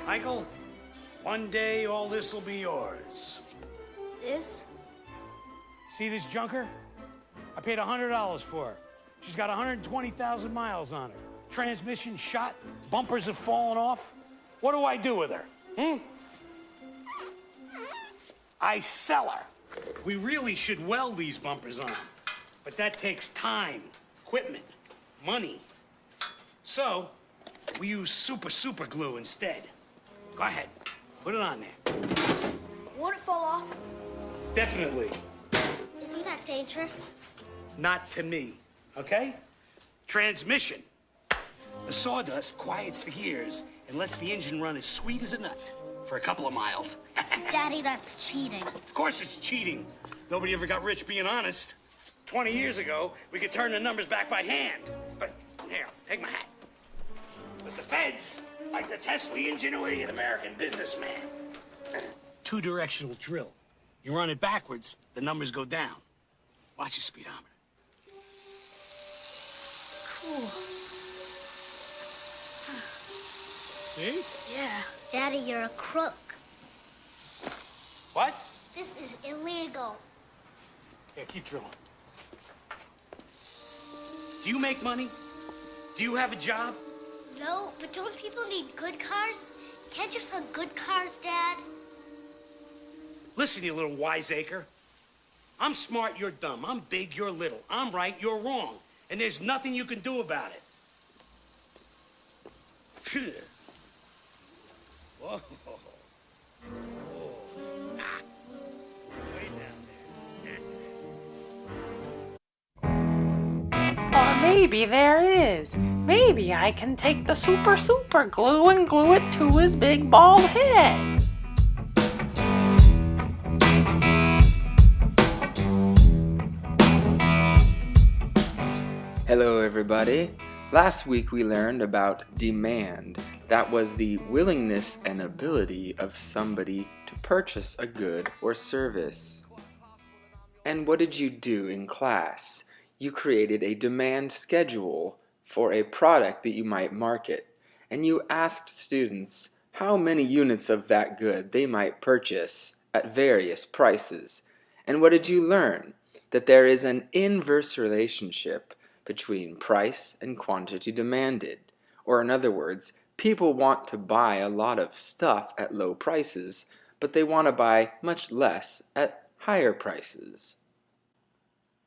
Michael, one day all this will be yours. This? See this junker? I paid $100 for her. She's got 120,000 miles on her. Transmission shot, bumpers have fallen off. What do I do with her? I sell her. We really should weld these bumpers on, but that takes time, equipment, money. So, we use super glue instead. Go ahead, put it on there. Won't it fall off? Definitely. Isn't that dangerous? Not to me, okay? Transmission. The sawdust quiets the gears and lets the engine run as sweet as a nut for a couple of miles. Daddy, that's cheating. Of course it's cheating. Nobody ever got rich being honest. 20 years ago, we could turn the numbers back by hand. But here, take my hat. But the feds like to test the ingenuity of the American businessman. Two-directional drill. You run it backwards, the numbers go down. Watch your speedometer. Cool. See? Yeah. Daddy, you're a crook. What? This is illegal. Yeah, keep drilling. Do you make money? Do you have a job? No, but don't people need good cars? Can't you sell good cars, Dad? Listen, you little wiseacre. I'm smart, you're dumb. I'm big, you're little. I'm right, you're wrong. And there's nothing you can do about it. Phew. Whoa. Ah. Way down there. Or maybe there is. Maybe I can take the super glue and glue it to his big bald head. Hello everybody. Last week we learned about demand. That was the willingness and ability of somebody to purchase a good or service. And what did you do in class? You created a demand schedule for a product that you might market, and you asked students how many units of that good they might purchase at various prices. And what did you learn? That there is an inverse relationship between price and quantity demanded. Or in other words, people want to buy a lot of stuff at low prices, but they want to buy much less at higher prices.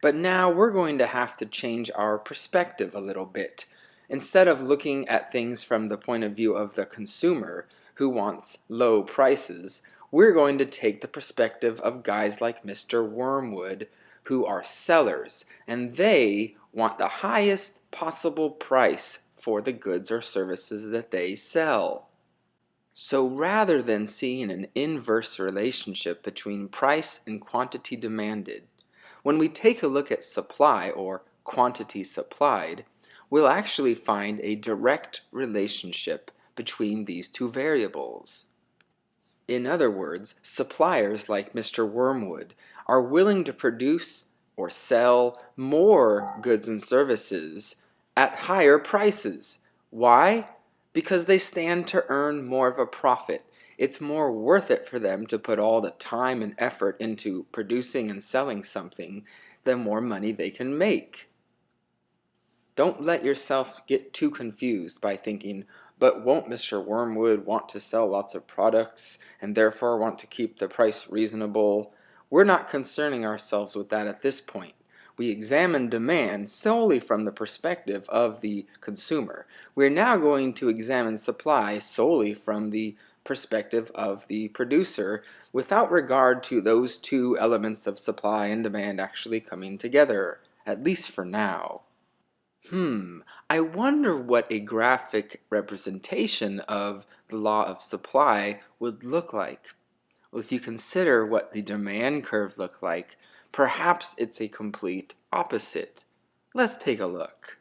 But now we're going to have to change our perspective a little bit. Instead of looking at things from the point of view of the consumer who wants low prices, we're going to take the perspective of guys like Mr. Wormwood who are sellers, and they want the highest possible price for the goods or services that they sell. So rather than seeing an inverse relationship between price and quantity demanded, when we take a look at supply or quantity supplied, we'll actually find a direct relationship between these two variables. In other words, suppliers like Mr. Wormwood are willing to produce or sell more goods and services at higher prices. Why? Because they stand to earn more of a profit. It's more worth it for them to put all the time and effort into producing and selling something, the more money they can make. Don't let yourself get too confused by thinking, but won't Mr. Wormwood want to sell lots of products and therefore want to keep the price reasonable? We're not concerning ourselves with that at this point. We examine demand solely from the perspective of the consumer. We're now going to examine supply solely from the perspective of the producer without regard to those two elements of supply and demand actually coming together, at least for now. I wonder what a graphic representation of the law of supply would look like. Well, if you consider what the demand curve looked like, perhaps it's a complete opposite. Let's take a look.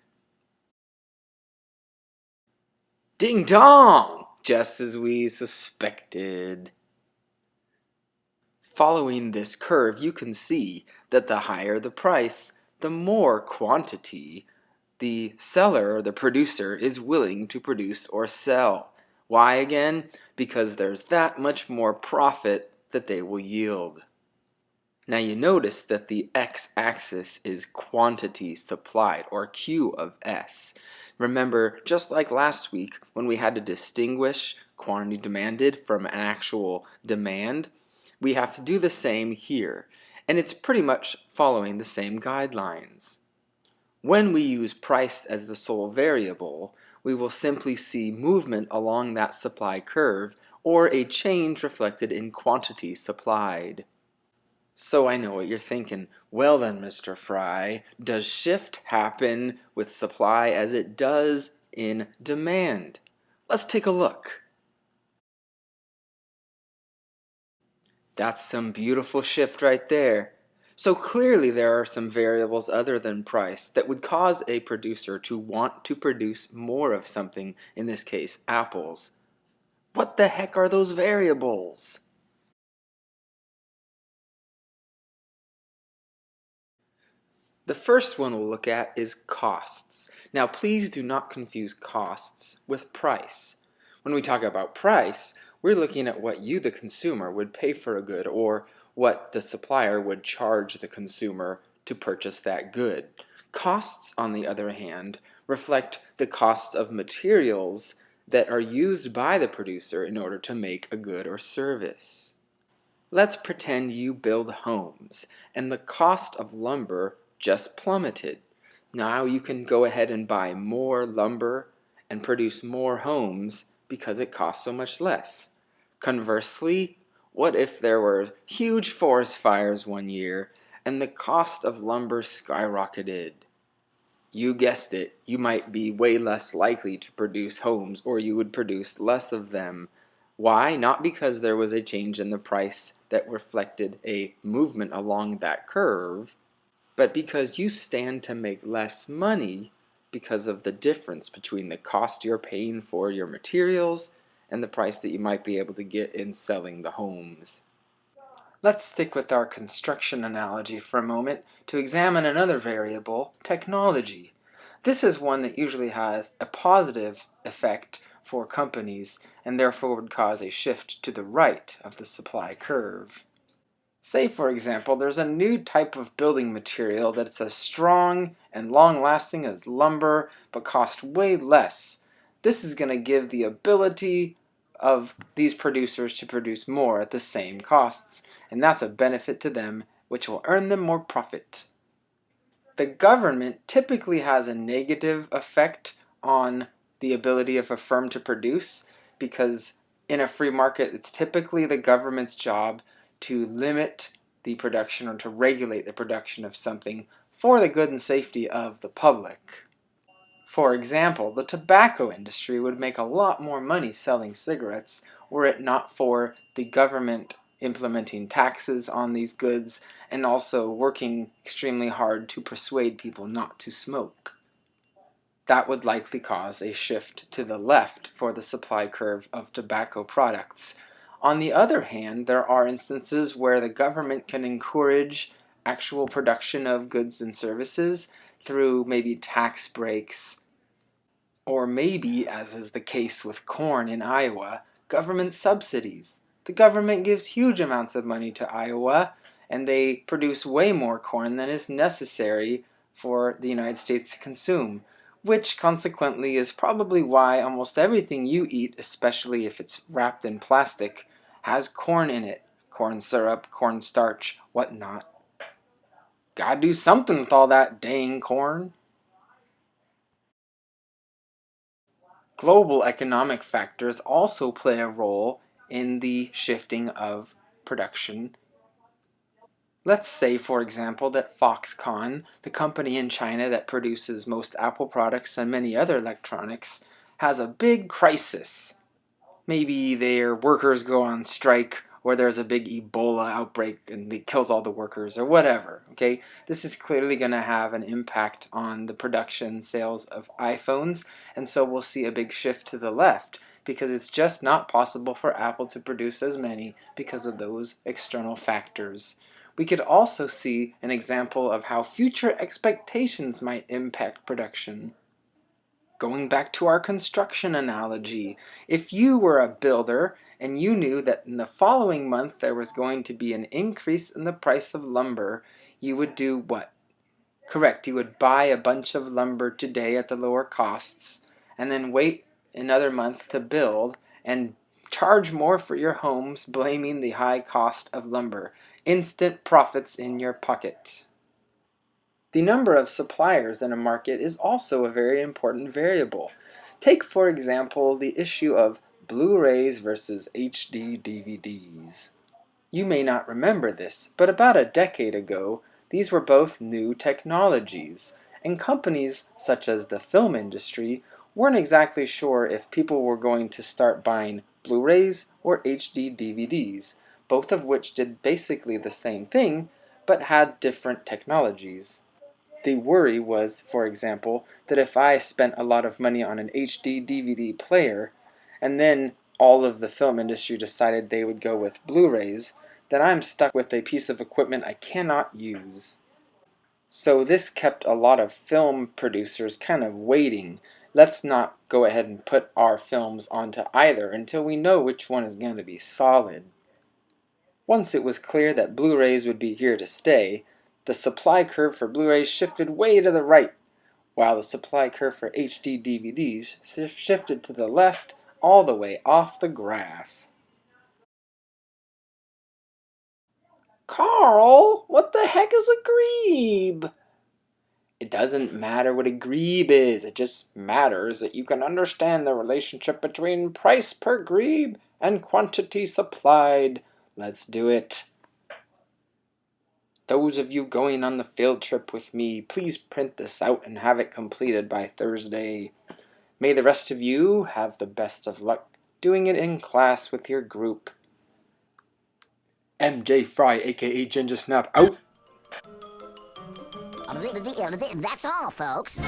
Ding dong! Just as we suspected. Following this curve, you can see that the higher the price, the more quantity the seller or the producer is willing to produce or sell. Why again? Because there's that much more profit that they will yield. Now you notice that the x-axis is quantity supplied, or Q of S. Remember, just like last week when we had to distinguish quantity demanded from an actual demand, we have to do the same here, and it's pretty much following the same guidelines. When we use price as the sole variable, we will simply see movement along that supply curve, or a change reflected in quantity supplied. So I know what you're thinking. Well then, Mr. Fry, does shift happen with supply as it does in demand? Let's take a look. That's some beautiful shift right there. So clearly there are some variables other than price that would cause a producer to want to produce more of something, in this case, apples. What the heck are those variables? The first one we'll look at is costs. Now please do not confuse costs with price. When we talk about price, we're looking at what you, the consumer, would pay for a good, or what the supplier would charge the consumer to purchase that good. Costs, on the other hand, reflect the costs of materials that are used by the producer in order to make a good or service. Let's pretend you build homes and the cost of lumber just plummeted. Now you can go ahead and buy more lumber and produce more homes because it costs so much less. Conversely, what if there were huge forest fires one year and the cost of lumber skyrocketed? You guessed it, you might be way less likely to produce homes, or you would produce less of them. Why? Not because there was a change in the price that reflected a movement along that curve, but because you stand to make less money because of the difference between the cost you're paying for your materials and the price that you might be able to get in selling the homes. Let's stick with our construction analogy for a moment to examine another variable, technology. This is one that usually has a positive effect for companies and therefore would cause a shift to the right of the supply curve. Say, for example, there's a new type of building material that's as strong and long-lasting as lumber but costs way less. This is going to give the ability of these producers to produce more at the same costs, and that's a benefit to them, which will earn them more profit. The government typically has a negative effect on the ability of a firm to produce, because in a free market it's typically the government's job to limit the production or to regulate the production of something for the good and safety of the public. For example, the tobacco industry would make a lot more money selling cigarettes were it not for the government implementing taxes on these goods and also working extremely hard to persuade people not to smoke. That would likely cause a shift to the left for the supply curve of tobacco products. On the other hand, there are instances where the government can encourage actual production of goods and services through maybe tax breaks, or maybe, as is the case with corn in Iowa, government subsidies. The government gives huge amounts of money to Iowa, and they produce way more corn than is necessary for the United States to consume, which consequently is probably why almost everything you eat, especially if it's wrapped in plastic, has corn in it. Corn syrup, cornstarch, whatnot. Gotta do something with all that dang corn. Global economic factors also play a role in the shifting of production. Let's say, for example, that Foxconn, the company in China that produces most Apple products and many other electronics, has a big crisis. Maybe their workers go on strike, or there's a big Ebola outbreak and it kills all the workers, or whatever. Okay, this is clearly going to have an impact on the production sales of iPhones, and so we'll see a big shift to the left because it's just not possible for Apple to produce as many because of those external factors. We could also see an example of how future expectations might impact production. Going back to our construction analogy, if you were a builder and you knew that in the following month there was going to be an increase in the price of lumber, you would do what? Correct, you would buy a bunch of lumber today at the lower costs and then wait another month to build and charge more for your homes, blaming the high cost of lumber. Instant profits in your pocket. The number of suppliers in a market is also a very important variable. Take, for example, the issue of Blu-rays versus HD DVDs. You may not remember this, but about a decade ago, these were both new technologies, and companies such as the film industry weren't exactly sure if people were going to start buying Blu-rays or HD DVDs, both of which did basically the same thing, but had different technologies. The worry was, for example, that if I spent a lot of money on an HD DVD player, and then all of the film industry decided they would go with Blu-rays, then I'm stuck with a piece of equipment I cannot use. So this kept a lot of film producers kind of waiting. Let's not go ahead and put our films onto either until we know which one is going to be solid. Once it was clear that Blu-rays would be here to stay, the supply curve for Blu-rays shifted way to the right, while the supply curve for HD DVDs shifted to the left all the way off the graph. Carl, what the heck is a grebe? It doesn't matter what a grebe is, it just matters that you can understand the relationship between price per grebe and quantity supplied. Let's do it. Those of you going on the field trip with me, please print this out and have it completed by Thursday. May the rest of you have the best of luck doing it in class with your group. MJ Fry, aka Ginger Snap, out! That's all, folks.